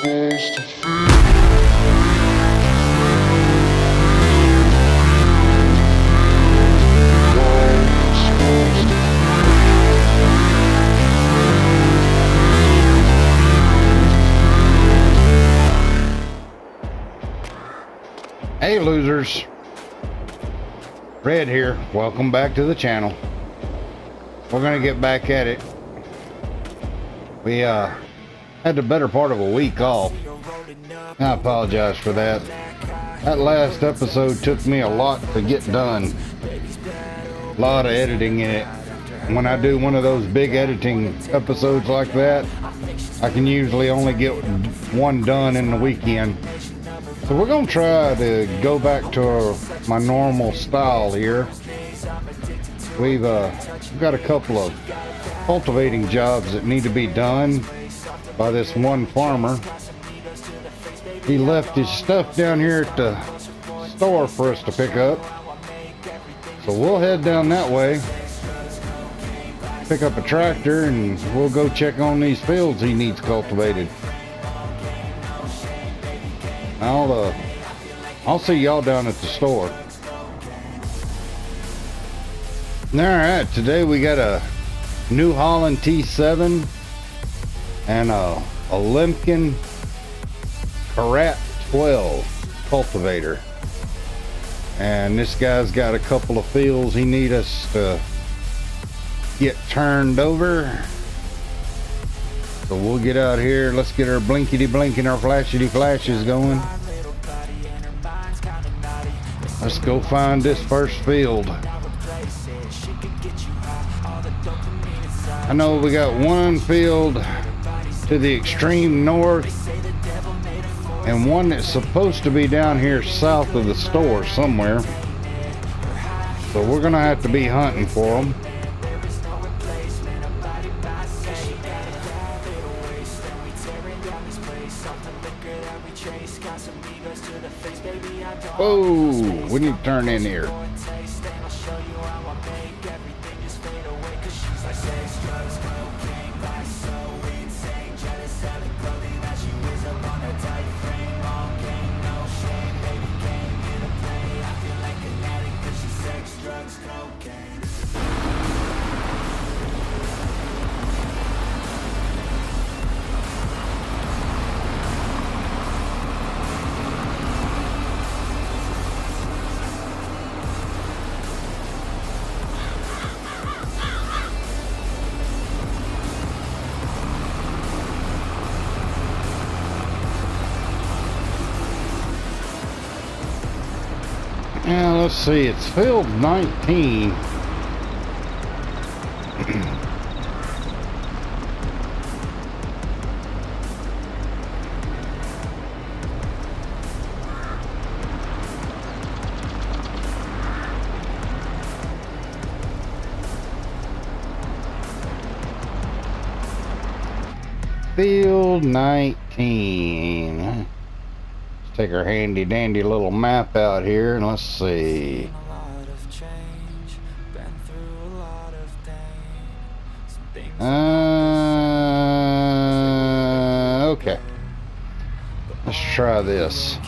supposed to feel. Hey losers, Red here. Welcome back to the channel. We're gonna get back at it. We had the better part of a week off. I apologize for that. That last episode took me a lot to get done. A lot of editing in it. When I do one of those big editing episodes like that, I can usually only get one done in the weekend. So we're going to try to go back to my normal style here. We've got a couple of cultivating jobs that need to be done by this one farmer. He left his stuff down here at the store for us to pick up. So we'll head down that way, pick up a tractor, and we'll go check on these fields he needs cultivated. I'll see y'all down at the store. Alright, today we got a New Holland T7 and a Lemken Karat 12 cultivator. And this guy's got a couple of fields he needs us to get turned over. So we'll get out here. Let's get our blinkety blink and our flashity flashes going. Let's go find this first field. I know we got one field to the extreme north and one that's supposed to be down here south of the store somewhere. So we're gonna have to be hunting for them. Whoa, we need to turn in here. Now let's see, it's field 19. Field 19. Let's take our handy dandy little map out here and let's see. Okay. Let's try this.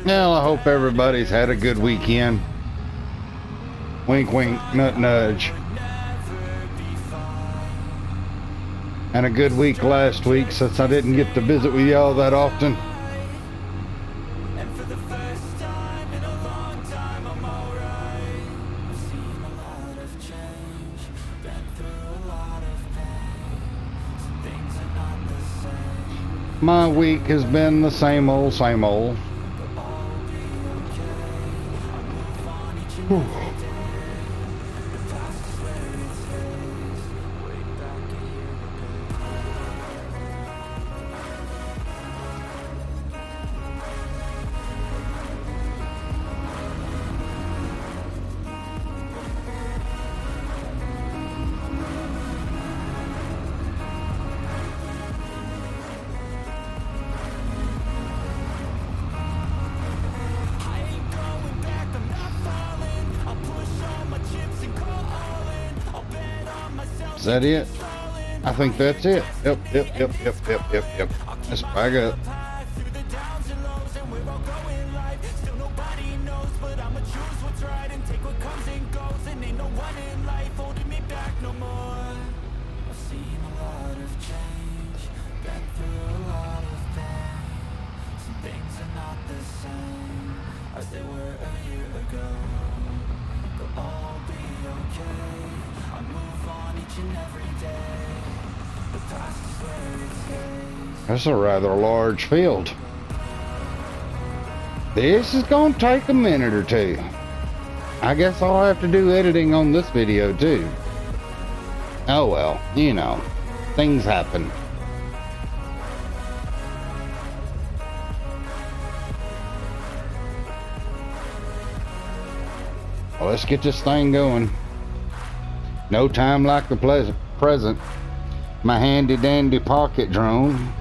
Well, I hope everybody's had a good weekend. Wink, wink, nut, nudge. And a good week last week since I didn't get to visit with y'all that often. My week has been the same old, same old. Whew. that it? I think that's it. Yep. Let's back up. That's a rather large field. This is gonna take a minute or two. I guess I'll have to do editing on this video too. Oh well, you know, things happen. Well, let's get this thing going. No time like the present. My handy dandy pocket drone.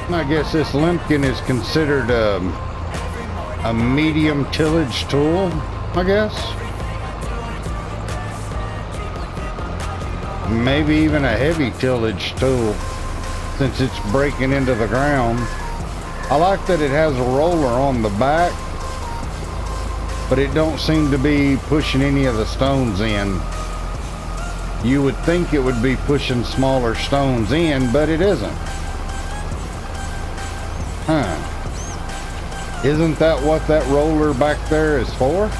I guess this limpkin is considered a medium tillage tool, I guess. Maybe even a heavy tillage tool, since it's breaking into the ground. I like that it has a roller on the back, but it don't seem to be pushing any of the stones in. You would think it would be pushing smaller stones in, but it isn't. Huh. Isn't that what that roller back there is for?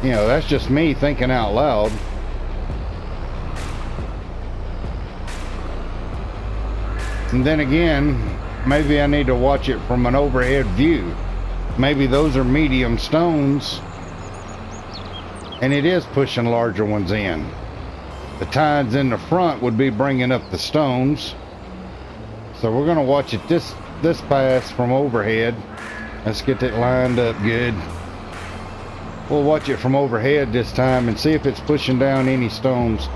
You know, that's just me thinking out loud. And then again, maybe I need to watch it from an overhead view. Maybe those are medium stones, and it is pushing larger ones in. The tides in the front would be bringing up the stones. So we're gonna watch it this pass from overhead. Let's get it lined up good. We'll watch it from overhead this time and see if it's pushing down any stones.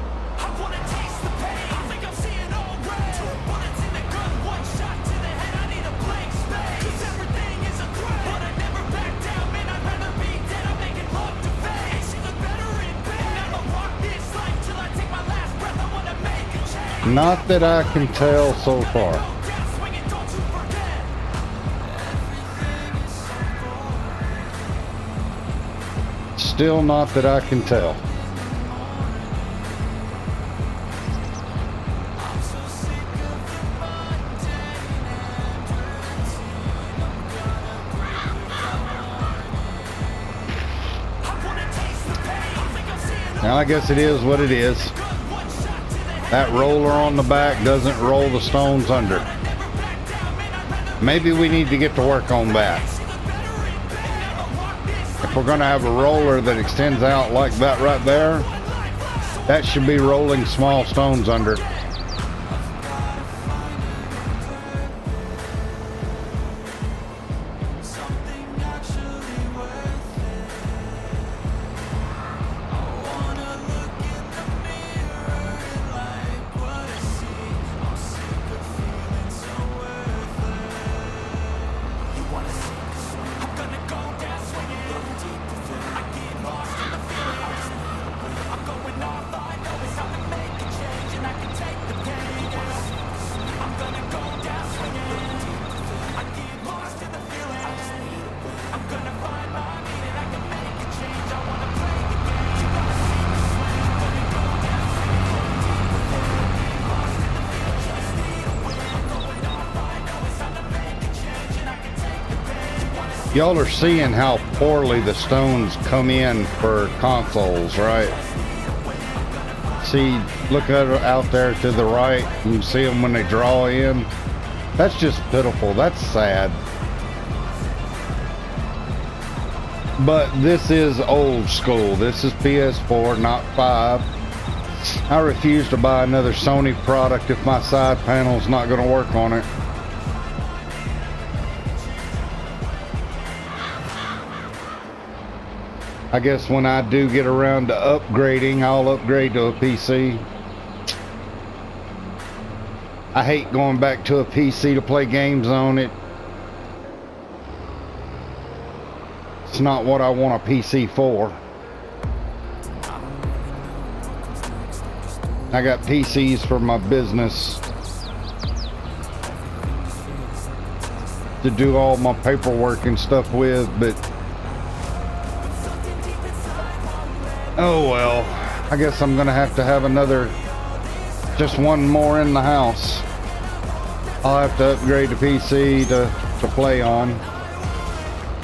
Till I take my Not that I can tell so far. Still not that I can tell. Now I guess it is what it is. That roller on the back doesn't roll the stones under. Maybe we need to get to work on that. If we're going to have a roller that extends out like that right there, that should be rolling small stones under. Y'all are seeing how poorly the stones come in for consoles, right? See, look out there to the right. You see them when they draw in. That's just pitiful. That's sad. But this is old school. This is PS4, not 5. I refuse to buy another Sony product if my side panel's not going to work on it. I guess when I do get around to upgrading, I'll upgrade to a PC. I hate going back to a PC to play games on it. It's not what I want a PC for. I got PCs for my business to do all my paperwork and stuff with, but oh well, I guess I'm gonna have to have another, just one more in the house. I'll have to upgrade the PC to play on.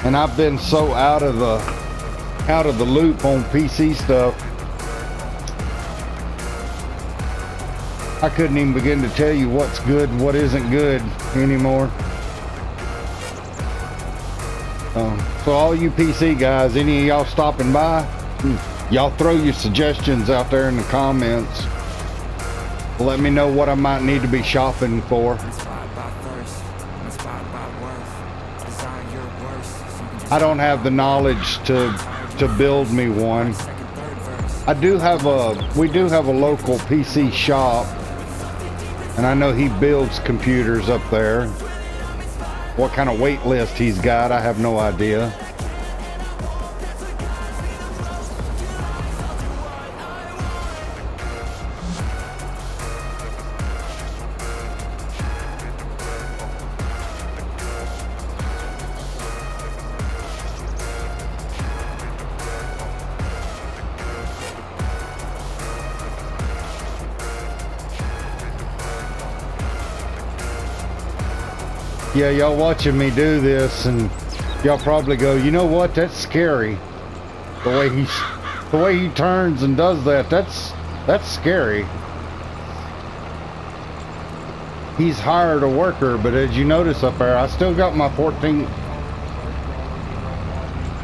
And I've been so out of the loop on PC stuff, I couldn't even begin to tell you what's good and what isn't good anymore. So all you PC guys, any of y'all stopping by, y'all throw your suggestions out there in the comments. Let me know what I might need to be shopping for. I don't have the knowledge to build me one. We do have a local PC shop, and I know he builds computers up there. What kind of wait list he's got, I have no idea. Yeah, y'all watching me do this, and y'all probably go, you know what? That's scary. The way he turns and does that. That's scary. He's hired a worker, but as you notice up there, I still got my 14.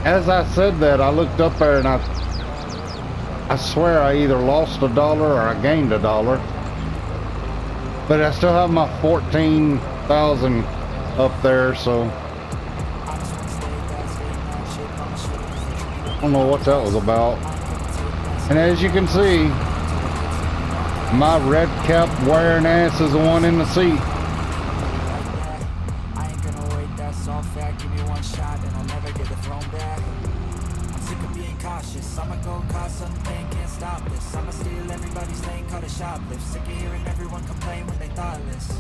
As I said that, I looked up there and I swear I either lost $1 or I gained $1. But I still have my 14,000 up there, so I don't know what that was about. And as you can see, my red cap wearing ass is the one in the seat. I ain't gonna wait, that's all fact. Give me one shot and I'll never get the throne back. I'm sick of being cautious. I'ma go cause something, can't stop this. I'ma steal everybody's lane, call it shoplift. Sick of hearing everyone complain when they thoughtless.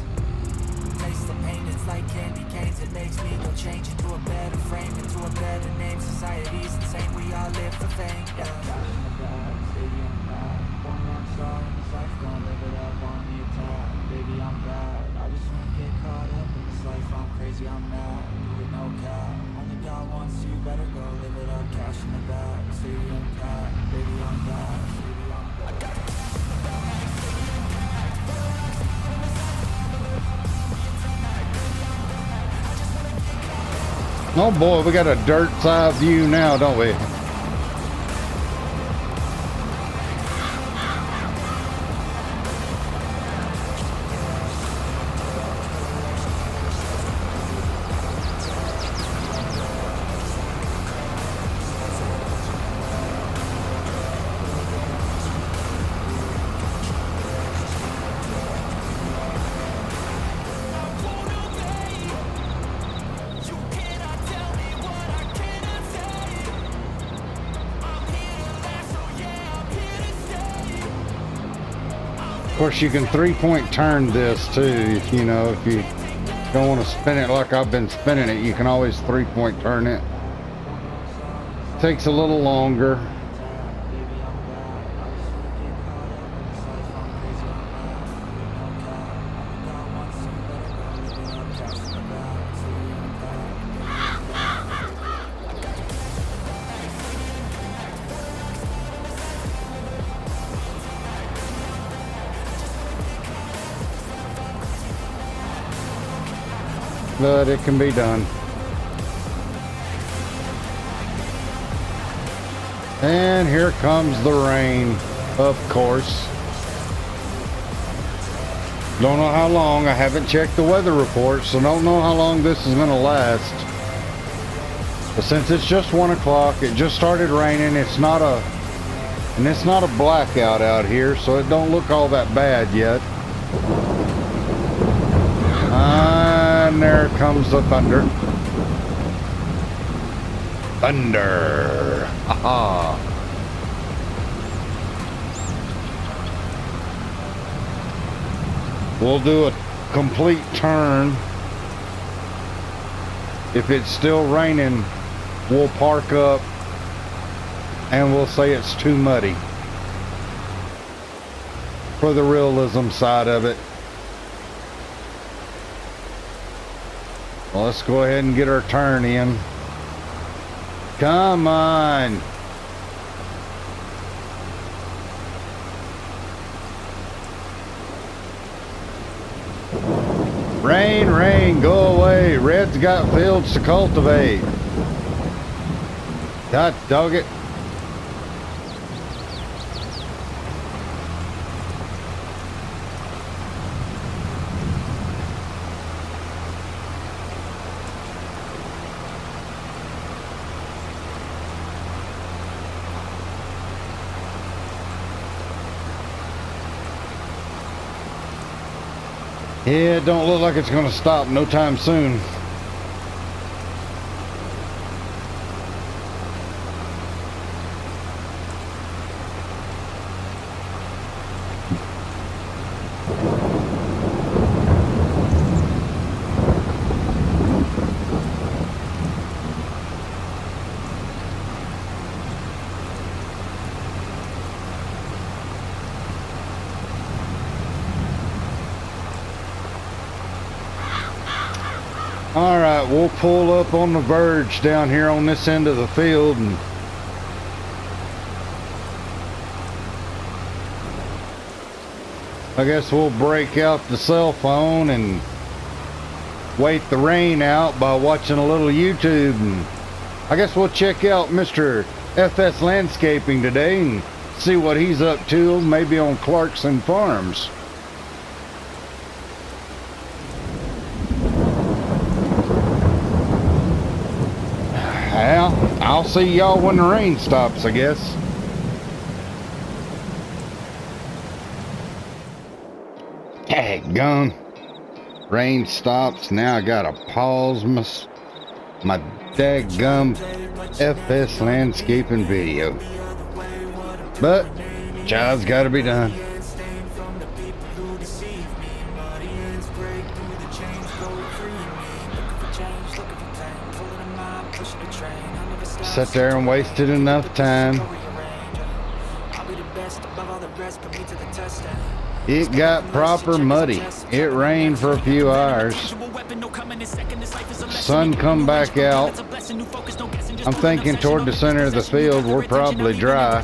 Taste the pain, it's like candy canes. It makes me go change into a better frame, into a better name. Society's insane, we all live for fame. Yeah. Baby, I'm bad. I just wanna get caught up in this life. I'm crazy, I'm mad. With no cap. Only God wants you, better go live it up. Cash in the bag, stadium packed. Baby, I'm bad. Baby, I'm bad. Oh boy, we got a dirt side view now, don't we? Of course, you can 3-point turn this too, if you know, if you don't want to spin it like I've been spinning it, you can always 3-point turn it. Takes a little longer. But it can be done. And here comes the rain, of course. Don't know how long. I haven't checked the weather report, so don't know how long this is going to last. But since it's just 1 o'clock, it just started raining. It's not a blackout out here, so it don't look all that bad yet. And there comes the thunder. Thunder. Aha. We'll do a complete turn. If it's still raining, we'll park up and we'll say it's too muddy for the realism side of it. Well, let's go ahead and get our turn in. Come on. Rain, rain, go away. Red's got fields to cultivate. God dog it. Yeah, it don't look like it's gonna stop no time soon. All right, we'll pull up on the verge down here on this end of the field, and I guess we'll break out the cell phone and wait the rain out by watching a little YouTube, and I guess we'll check out Mr. FS Landscaping today and see what he's up to, maybe on Clarkson Farms. Well, I'll see y'all when the rain stops, I guess. Daggone. Rain stops. Now I gotta pause my daggum FS Landscaping video. But, job's gotta be done. deceive me. Muddy hands break through the chains, go free me. Looking for change, looking for pain, pulling a mile, pushing a train. I'll never stop. Sat there and wasted enough time. I'll be the best above all the rest, put me to the test. It got proper muddy. It rained for a few hours. Sun come back out. I'm thinking toward the center of the field, we're probably dry.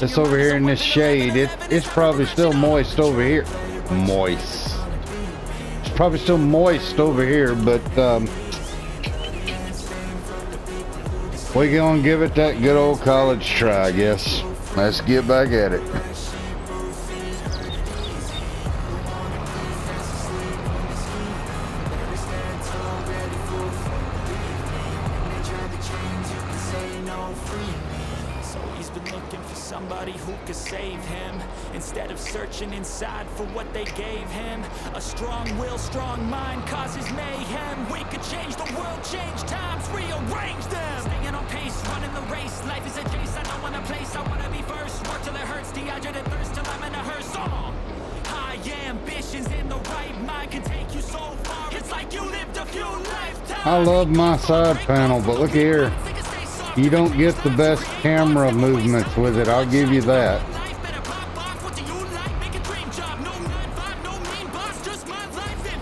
It's over here in this shade. It's probably still moist over here. Moist. It's probably still moist over here, but we're gonna give it that good old college try, I guess. Let's get back at it. Somebody who could save him instead of searching inside for what they gave him. A strong will, strong mind causes mayhem. We could change the world, change times, rearrange them. Staying on pace, running the race. Life is a chase, I don't want a place, I want to be first. Work till it hurts, dehydrated thirst till I'm in a hearse. High ambitions in the right mind can take you so far. It's like you lived a few lifetimes. I love my side panel, but look here. You don't get the best camera movements with it, I'll give you that.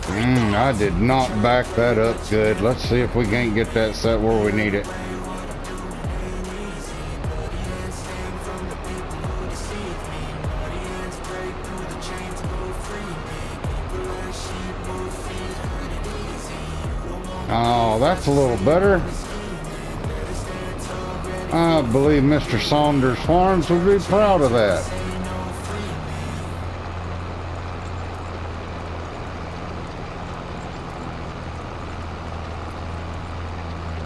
I did not back that up good. Let's see if we can't get that set where we need it. Oh, that's a little better. I believe Mr. Saunders Farms would be proud of that.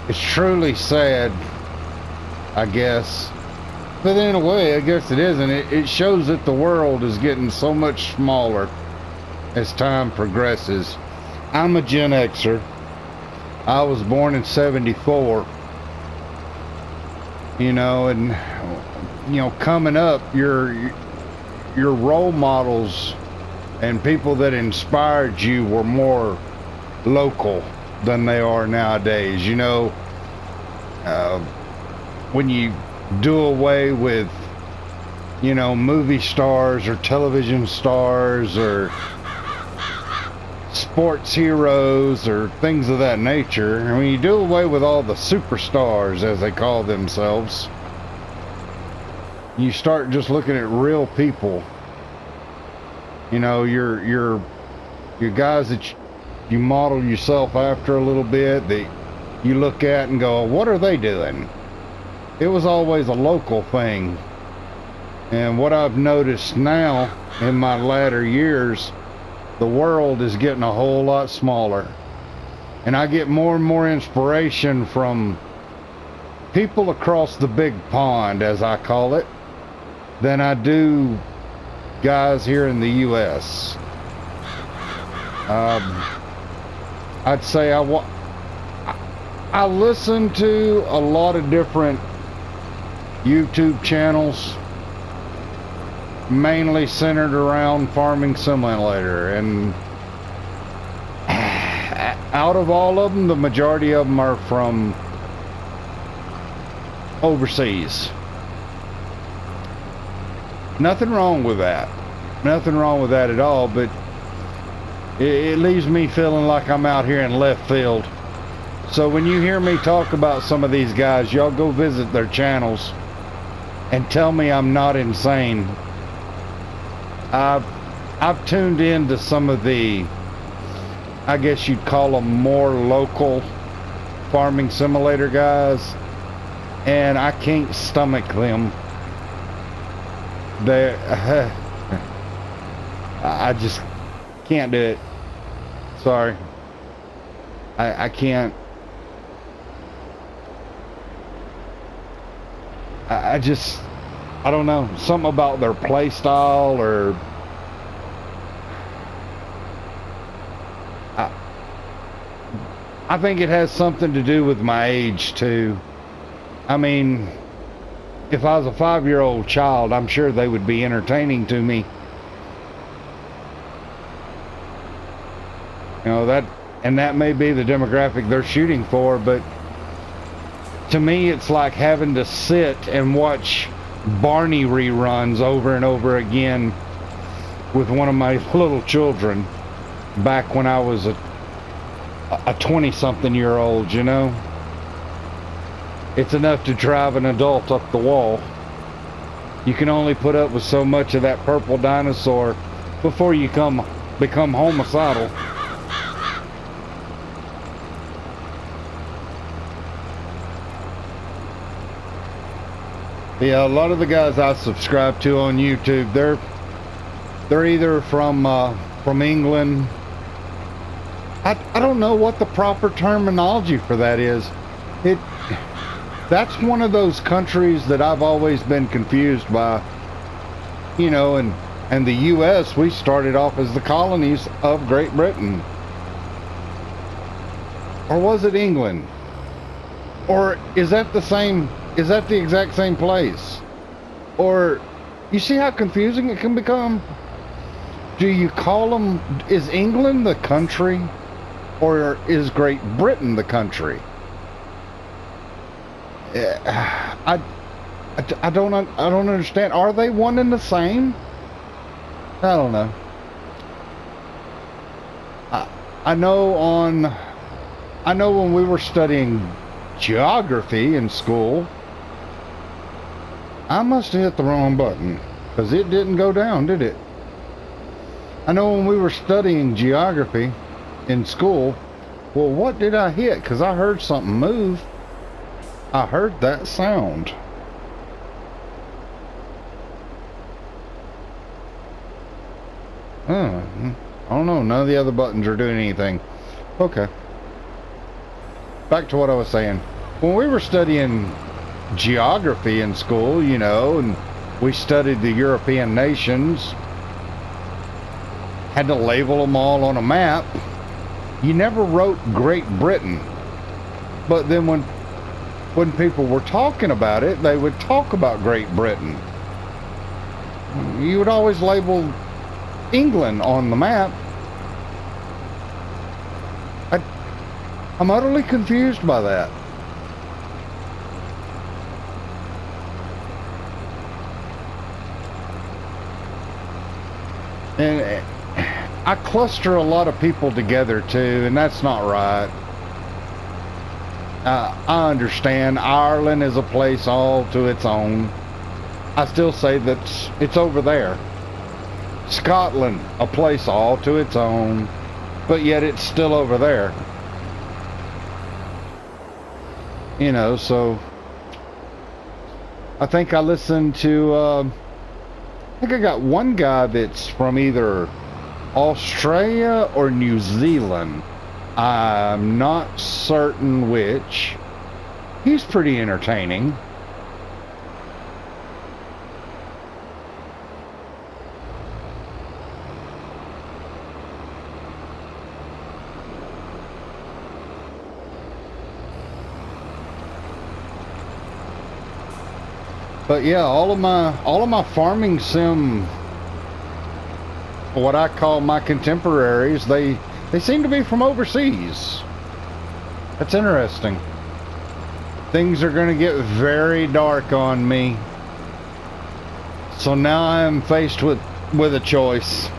It's truly sad, I guess. But in a way, I guess it isn't. It shows that the world is getting so much smaller as time progresses. I'm a Gen Xer. I was born in '74. You know, and you know, coming up, your role models and people that inspired you were more local than they are nowadays. You know, when you do away with, you know, movie stars or television stars or sports heroes or things of that nature, I mean, you do away with all the superstars, as they call themselves. You start just looking at real people. You know, your guys that you model yourself after a little bit, that you look at and go, what are they doing? It was always a local thing. And what I've noticed now in my latter years, the world is getting a whole lot smaller. And I get more and more inspiration from people across the big pond, as I call it, than I do guys here in the U.S. I'd say I listen to a lot of different YouTube channels, mainly centered around Farming Simulator, and out of all of them, the majority of them are from overseas. Nothing wrong with that. Nothing wrong with that at all, but it leaves me feeling like I'm out here in left field. So when you hear me talk about some of these guys, y'all go visit their channels and tell me I'm not insane. I've tuned into some of the, I guess you'd call them more local Farming Simulator guys, and I can't stomach them. I just can't do it. Sorry. I can't. I just, I don't know, something about their play style, or I think it has something to do with my age too. I mean, if I was a 5-year-old child, I'm sure they would be entertaining to me. You know, that may be the demographic they're shooting for, but to me it's like having to sit and watch Barney reruns over and over again with one of my little children back when I was a 20-something-year-old, you know. It's enough to drive an adult up the wall. You can only put up with so much of that purple dinosaur before you become homicidal. Yeah, a lot of the guys I subscribe to on YouTube, they're either from England. I don't know what the proper terminology for that is. That's one of those countries that I've always been confused by. You know, and the U.S., we started off as the colonies of Great Britain. Or was it England? Or is that the exact same place? Or, you see how confusing it can become? Do you call them, is England the country? Or is Great Britain the country? I don't understand. Are they one and the same? I don't know. I know when we were studying geography in school, I must have hit the wrong button, because it didn't go down, did it? I know when we were studying geography in school, well, what did I hit? Because I heard something move. I heard that sound. I don't know. None of the other buttons are doing anything. Okay. Back to what I was saying. When we were studying geography in school, you know, and we studied the European nations, had to label them all on a map. You never wrote Great Britain. But then when people were talking about it, they would talk about Great Britain. You would always label England on the map. I'm utterly confused by that. And I cluster a lot of people together too, and that's not right. I understand Ireland is a place all to its own. I still say that it's over there. Scotland, a place all to its own, but yet it's still over there. You know, so I think I listened to, I think I got one guy that's from either Australia or New Zealand. I'm not certain which. He's pretty entertaining. But yeah, all of my farming sim, what I call my contemporaries, they seem to be from overseas. That's interesting. Things are going to get very dark on me. So now I am faced with a choice.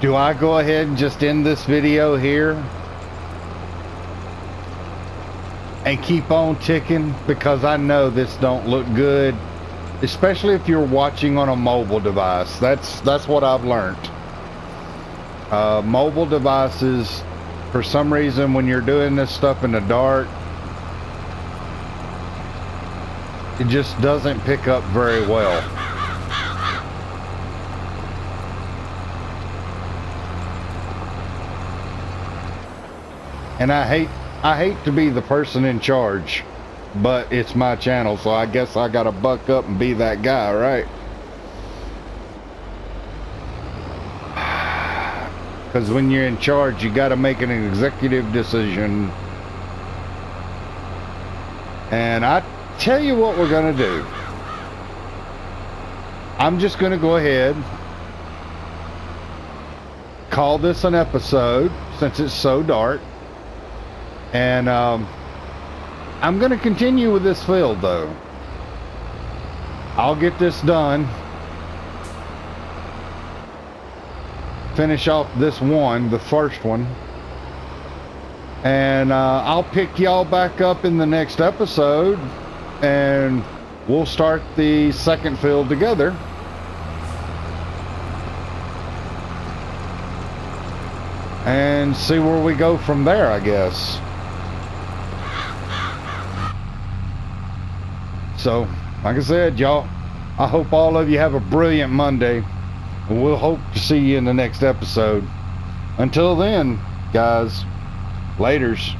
Do I go ahead and just end this video here and keep on ticking, because I know this don't look good, especially if you're watching on a mobile device. That's what I've learned. Mobile devices, for some reason, when you're doing this stuff in the dark, it just doesn't pick up very well. And I hate to be the person in charge, but it's my channel, so I guess I gotta buck up and be that guy, right? Because when you're in charge, you gotta make an executive decision. And I tell you what we're gonna do. I'm just gonna go ahead, call this an episode since it's so dark. And I'm going to continue with this field though. I'll get this done. Finish off this one, the first one. And I'll pick y'all back up in the next episode. And we'll start the second field together. And see where we go from there, I guess. So, like I said, y'all, I hope all of you have a brilliant Monday. And we'll hope to see you in the next episode. Until then, guys, laters.